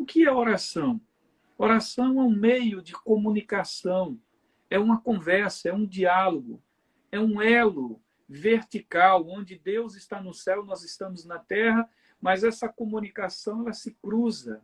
O que é oração? Oração é um meio de comunicação, é uma conversa, é um diálogo, é um elo vertical, onde Deus está no céu, nós estamos na terra, mas essa comunicação ela se cruza.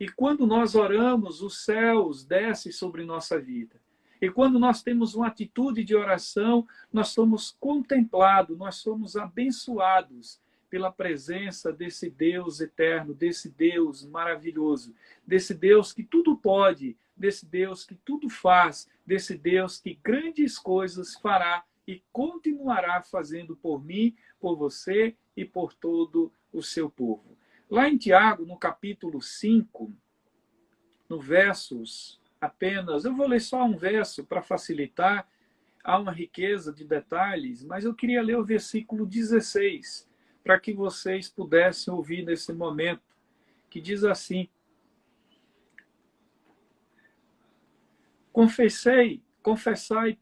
E quando nós oramos, os céus descem sobre nossa vida. E quando nós temos uma atitude de oração, nós somos contemplados, nós somos abençoados pela presença desse Deus eterno, desse Deus maravilhoso, desse Deus que tudo pode, desse Deus que tudo faz, desse Deus que grandes coisas fará e continuará fazendo por mim, por você e por todo o seu povo. Lá em Tiago, no capítulo 5, no versos apenas, eu vou ler só um verso para facilitar, há uma riqueza de detalhes, mas eu queria ler o versículo 16, para que vocês pudessem ouvir nesse momento, que diz assim: confessai,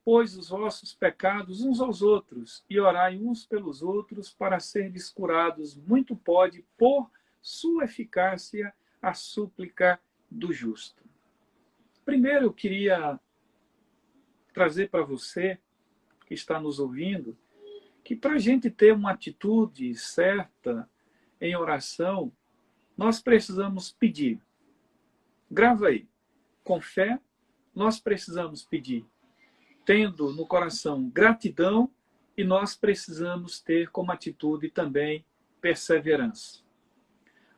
pois, os vossos pecados uns aos outros, e orai uns pelos outros, para serdes curados. Muito pode, por sua eficácia, a súplica do justo. Primeiro, eu queria trazer para você, que está nos ouvindo, que para a gente ter uma atitude certa em oração, nós precisamos pedir. Grava aí. Com fé, nós precisamos pedir. Tendo no coração gratidão, e nós precisamos ter como atitude também perseverança.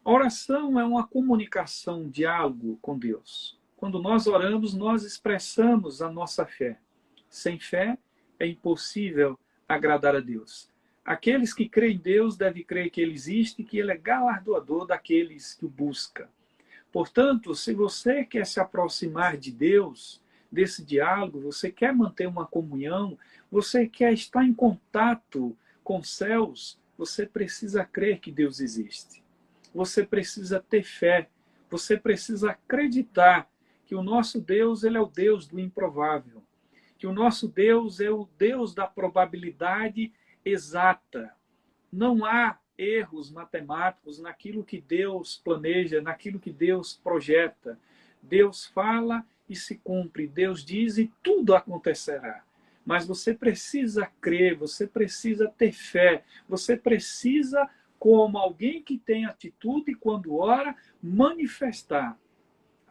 A oração é uma comunicação, um diálogo com Deus. Quando nós oramos, nós expressamos a nossa fé. Sem fé, é impossível agradar a Deus. Aqueles que creem em Deus devem crer que Ele existe e que Ele é galardoador daqueles que o buscam. Portanto, se você quer se aproximar de Deus, desse diálogo, você quer manter uma comunhão, você quer estar em contato com os céus, você precisa crer que Deus existe. Você precisa ter fé, você precisa acreditar que o nosso Deus, ele é o Deus do improvável, que o nosso Deus é o Deus da probabilidade exata. Não há erros matemáticos naquilo que Deus planeja, naquilo que Deus projeta. Deus fala e se cumpre, Deus diz e tudo acontecerá. Mas você precisa crer, você precisa ter fé, você precisa, como alguém que tem atitude quando ora, manifestar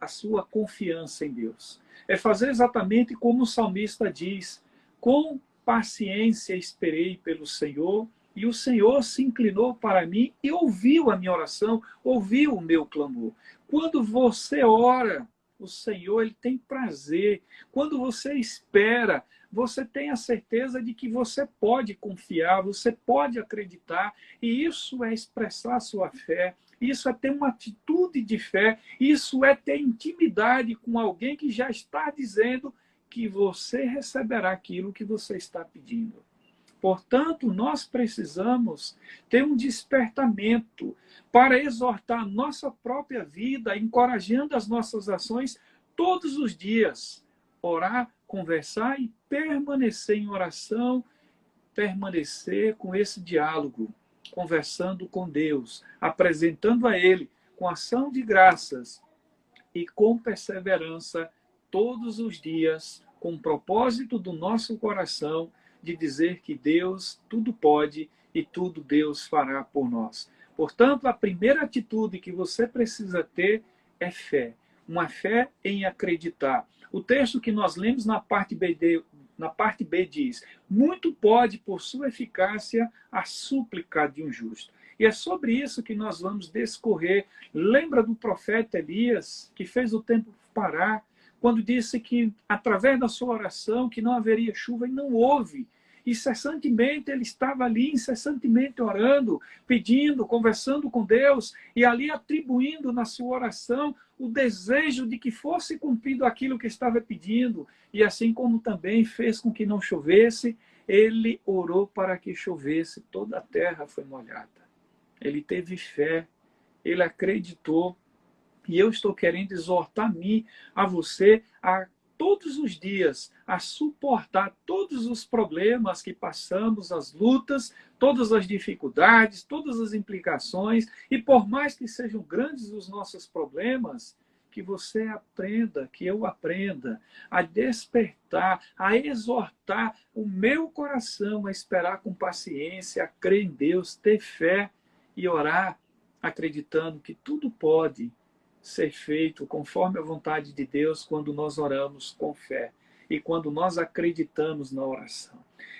a sua confiança em Deus. É fazer exatamente como o salmista diz: com paciência esperei pelo Senhor, e o Senhor se inclinou para mim e ouviu a minha oração, ouviu o meu clamor. Quando você ora, o Senhor ele tem prazer. Quando você espera, você tem a certeza de que você pode confiar, você pode acreditar, e isso é expressar a sua fé, isso é ter uma atitude de fé, isso é ter intimidade com alguém que já está dizendo que você receberá aquilo que você está pedindo. Portanto, nós precisamos ter um despertamento para exortar a nossa própria vida, encorajando as nossas ações todos os dias. Orar, conversar e permanecer em oração, permanecer com esse diálogo, conversando com Deus, apresentando a Ele com ação de graças e com perseverança todos os dias, com o propósito do nosso coração de dizer que Deus tudo pode e tudo Deus fará por nós. Portanto, a primeira atitude que você precisa ter é fé. Uma fé em acreditar. O texto que nós lemos na parte B diz: muito pode, por sua eficácia, a súplica de um justo. E é sobre isso que nós vamos discorrer. Lembra do profeta Elias, que fez o tempo parar, quando disse que, através da sua oração, que não haveria chuva, e não houve. Incessantemente ele estava ali, incessantemente orando, pedindo, conversando com Deus, e ali atribuindo na sua oração o desejo de que fosse cumprido aquilo que estava pedindo. E assim como também fez com que não chovesse, ele orou para que chovesse, toda a terra foi molhada. Ele teve fé, ele acreditou. E eu estou querendo exortar a mim, a você, a todos os dias a suportar todos os problemas que passamos, as lutas, todas as dificuldades, todas as implicações, e por mais que sejam grandes os nossos problemas, que você aprenda, que eu aprenda a despertar, a exortar o meu coração a esperar com paciência, a crer em Deus, ter fé e orar, acreditando que tudo pode ser feito conforme a vontade de Deus quando nós oramos com fé e quando nós acreditamos na oração.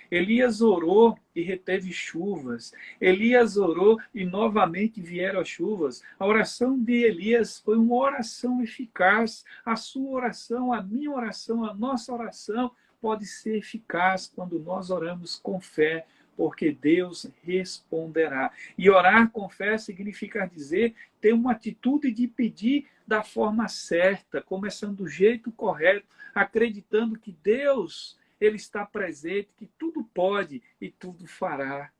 Elias orou e reteve chuvas. Elias orou e novamente vieram as chuvas. A oração de Elias foi uma oração eficaz. A sua oração, a minha oração, a nossa oração pode ser eficaz quando nós oramos com fé, porque Deus responderá. E orar com fé significa dizer, ter uma atitude de pedir da forma certa, começando do jeito correto, acreditando que Deus, Ele está presente, que tudo pode e tudo fará.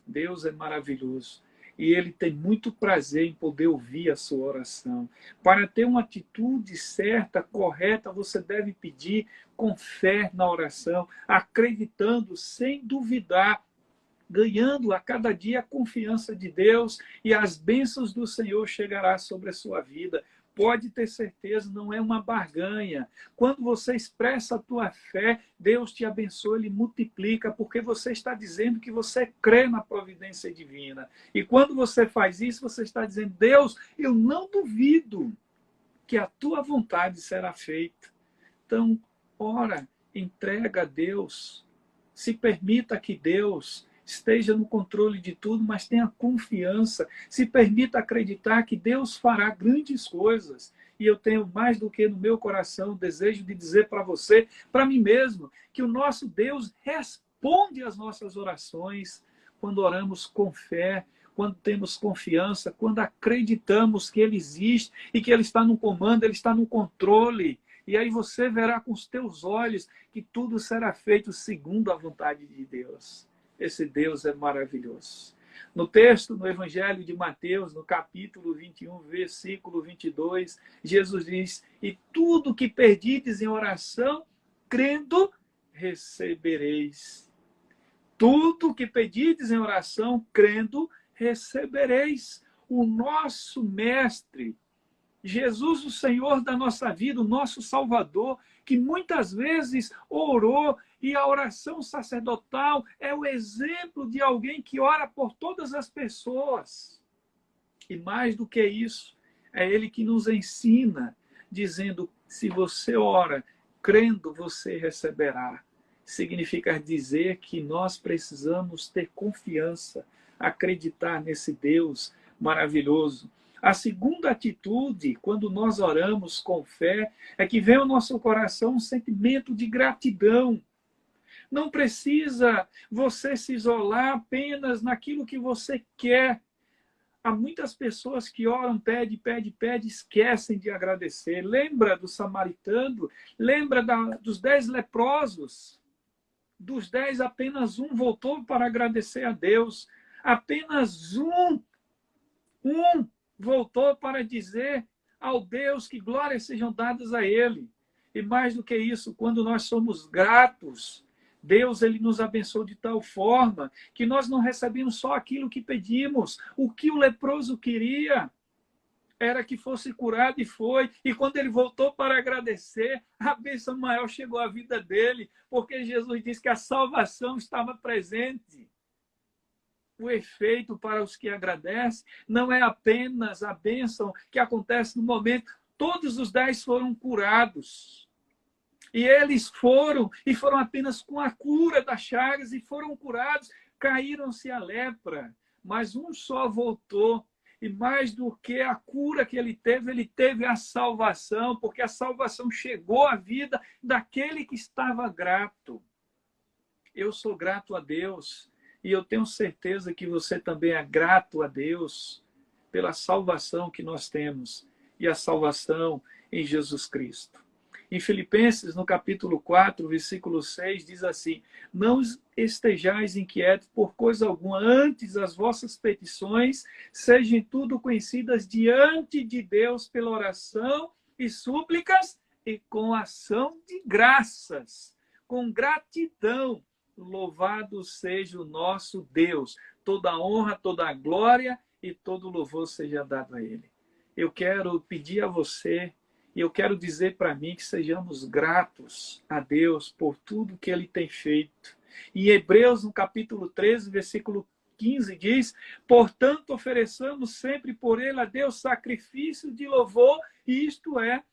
Deus é maravilhoso. E Ele tem muito prazer em poder ouvir a sua oração. Para ter uma atitude certa, correta, você deve pedir com fé na oração, acreditando, sem duvidar, ganhando a cada dia a confiança de Deus, e as bênçãos do Senhor chegará sobre a sua vida. Pode ter certeza, não é uma barganha. Quando você expressa a tua fé, Deus te abençoa, Ele multiplica, porque você está dizendo que você crê na providência divina. E quando você faz isso, você está dizendo, Deus, eu não duvido que a tua vontade será feita. Então, ora, entrega a Deus, se permita que Deus esteja no controle de tudo, mas tenha confiança, se permita acreditar que Deus fará grandes coisas. E eu tenho mais do que no meu coração o desejo de dizer para você, para mim mesmo, que o nosso Deus responde às nossas orações quando oramos com fé, quando temos confiança, quando acreditamos que Ele existe e que Ele está no comando, Ele está no controle. E aí você verá com os teus olhos que tudo será feito segundo a vontade de Deus. Esse Deus é maravilhoso. No texto, no Evangelho de Mateus, no capítulo 21, versículo 22, Jesus diz, e tudo que perdides em oração, crendo, recebereis. Tudo que pedides em oração, crendo, recebereis. O nosso Mestre, Jesus, o Senhor da nossa vida, o nosso Salvador, que muitas vezes orou, e a oração sacerdotal é o exemplo de alguém que ora por todas as pessoas. E mais do que isso, é Ele que nos ensina, dizendo, se você ora, crendo, você receberá. Significa dizer que nós precisamos ter confiança, acreditar nesse Deus maravilhoso. A segunda atitude, quando nós oramos com fé, é que vem ao nosso coração um sentimento de gratidão. Não precisa você se isolar apenas naquilo que você quer. Há muitas pessoas que oram, pede, esquecem de agradecer. Lembra do samaritano? Lembra dos 10 leprosos? Dos 10, apenas um voltou para agradecer a Deus. Apenas um voltou para dizer ao Deus que glórias sejam dadas a Ele. E mais do que isso, quando nós somos gratos, Deus, Ele nos abençoou de tal forma que nós não recebemos só aquilo que pedimos. O que o leproso queria era que fosse curado e foi. E quando ele voltou para agradecer, a bênção maior chegou à vida dele, porque Jesus disse que a salvação estava presente. O efeito para os que agradecem não é apenas a bênção que acontece no momento. Todos os 10 foram curados. E eles foram apenas com a cura das chagas e foram curados, caíram-se a lepra. Mas um só voltou. E mais do que a cura que ele teve a salvação, porque a salvação chegou à vida daquele que estava grato. Eu sou grato a Deus. E eu tenho certeza que você também é grato a Deus pela salvação que nós temos. E a salvação em Jesus Cristo. Em Filipenses, no capítulo 4, versículo 6, diz assim, não estejais inquietos por coisa alguma, antes as vossas petições sejam tudo conhecidas diante de Deus pela oração e súplicas e com ação de graças, com gratidão. Louvado seja o nosso Deus. Toda a honra, toda a glória e todo o louvor seja dado a Ele. Eu quero pedir a você, e eu quero dizer para mim que sejamos gratos a Deus por tudo que Ele tem feito. Em Hebreus, no capítulo 13, versículo 15, diz: portanto, ofereçamos sempre por Ele a Deus sacrifício de louvor, e isto é,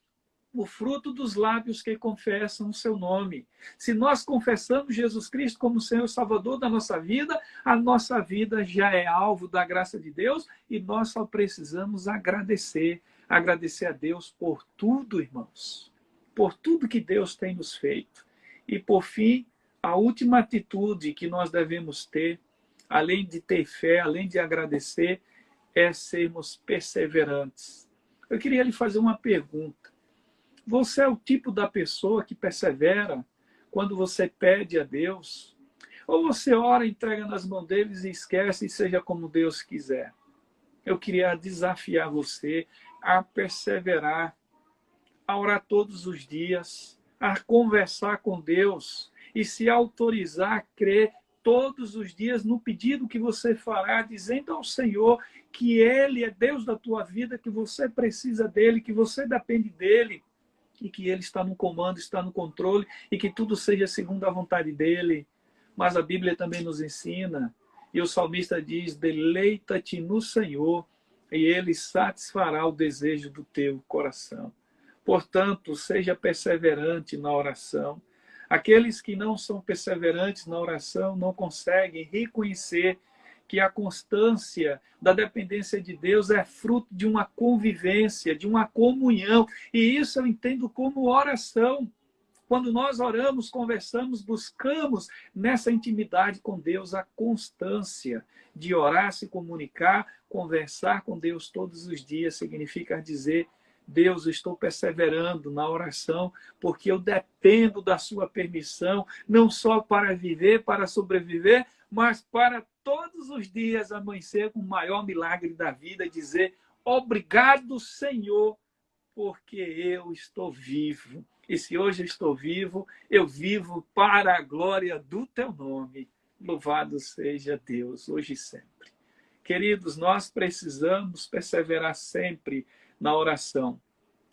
o fruto dos lábios que confessam o seu nome. Se nós confessamos Jesus Cristo como Senhor e Salvador da nossa vida, a nossa vida já é alvo da graça de Deus e nós só precisamos agradecer. Agradecer a Deus por tudo, irmãos. Por tudo que Deus tem nos feito. E, por fim, a última atitude que nós devemos ter, além de ter fé, além de agradecer, é sermos perseverantes. Eu queria lhe fazer uma pergunta. Você é o tipo da pessoa que persevera quando você pede a Deus? Ou você ora, entrega nas mãos deles e esquece, e seja como Deus quiser? Eu queria desafiar você a perseverar, a orar todos os dias, a conversar com Deus e se autorizar a crer todos os dias no pedido que você fará, dizendo ao Senhor que Ele é Deus da tua vida, que você precisa dEle, que você depende dEle, e que Ele está no comando, está no controle, e que tudo seja segundo a vontade dEle. Mas a Bíblia também nos ensina, e o salmista diz: deleita-te no Senhor, e Ele satisfará o desejo do teu coração. Portanto, seja perseverante na oração. Aqueles que não são perseverantes na oração não conseguem reconhecer que a constância da dependência de Deus é fruto de uma convivência, de uma comunhão. E isso eu entendo como oração. Quando nós oramos, conversamos, buscamos nessa intimidade com Deus a constância de orar, se comunicar, conversar com Deus todos os dias, significa dizer: Deus, eu estou perseverando na oração, porque eu dependo da sua permissão, não só para viver, para sobreviver, mas para todos os dias amanhecer com o maior milagre da vida e dizer: obrigado, Senhor, porque eu estou vivo. E se hoje eu estou vivo, eu vivo para a glória do teu nome. Louvado seja Deus, hoje e sempre. Queridos, nós precisamos perseverar sempre na oração.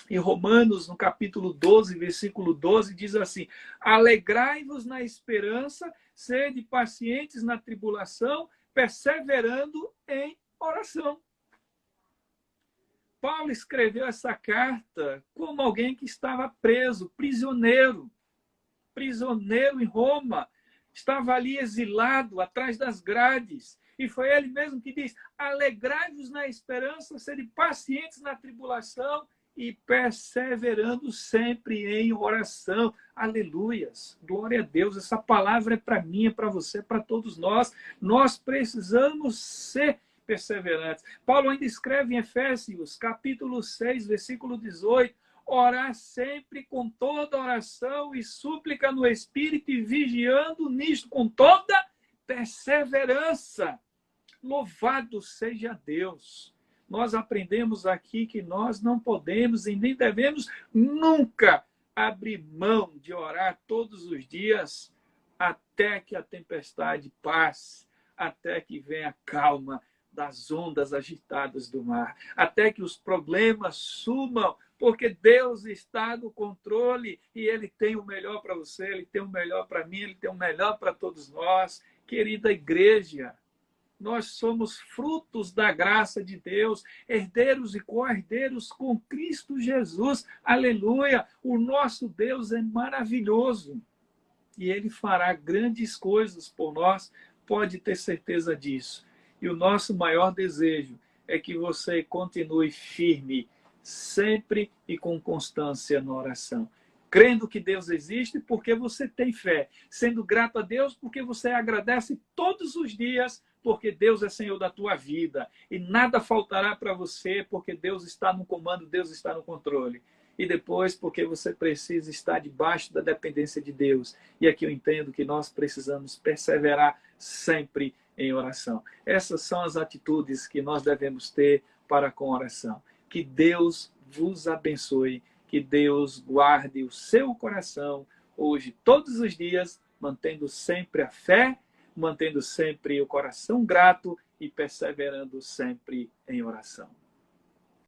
Em Romanos, no capítulo 12, versículo 12, diz assim: alegrai-vos na esperança, sede pacientes na tribulação, perseverando em oração. Paulo escreveu essa carta como alguém que estava preso, prisioneiro em Roma, estava ali exilado, atrás das grades. E foi ele mesmo que diz: alegrai-vos na esperança, sede pacientes na tribulação e perseverando sempre em oração. Aleluias, glória a Deus. Essa palavra é para mim, é para você, é para todos nós. Nós precisamos ser perseverantes. Paulo ainda escreve em Efésios, capítulo 6, versículo 18: orar sempre com toda oração e súplica no Espírito, e vigiando nisto com toda perseverança. Louvado seja Deus. Nós aprendemos aqui que nós não podemos e nem devemos nunca abrir mão de orar todos os dias até que a tempestade passe, até que venha a calma das ondas agitadas do mar, até que os problemas sumam, porque Deus está no controle e Ele tem o melhor para você, Ele tem o melhor para mim, Ele tem o melhor para todos nós. Querida igreja, nós somos frutos da graça de Deus, herdeiros e co-herdeiros com Cristo Jesus. Aleluia! O nosso Deus é maravilhoso e Ele fará grandes coisas por nós, pode ter certeza disso. E o nosso maior desejo é que você continue firme, sempre e com constância na oração. Crendo que Deus existe porque você tem fé. Sendo grato a Deus porque você agradece todos os dias, porque Deus é Senhor da tua vida. E nada faltará para você porque Deus está no comando, Deus está no controle. E depois porque você precisa estar debaixo da dependência de Deus. E aqui eu entendo que nós precisamos perseverar sempre em oração. Essas são as atitudes que nós devemos ter para com a oração. Que Deus vos abençoe Que Deus guarde o seu coração hoje, todos os dias, mantendo sempre a fé, mantendo sempre o coração grato e perseverando sempre em oração.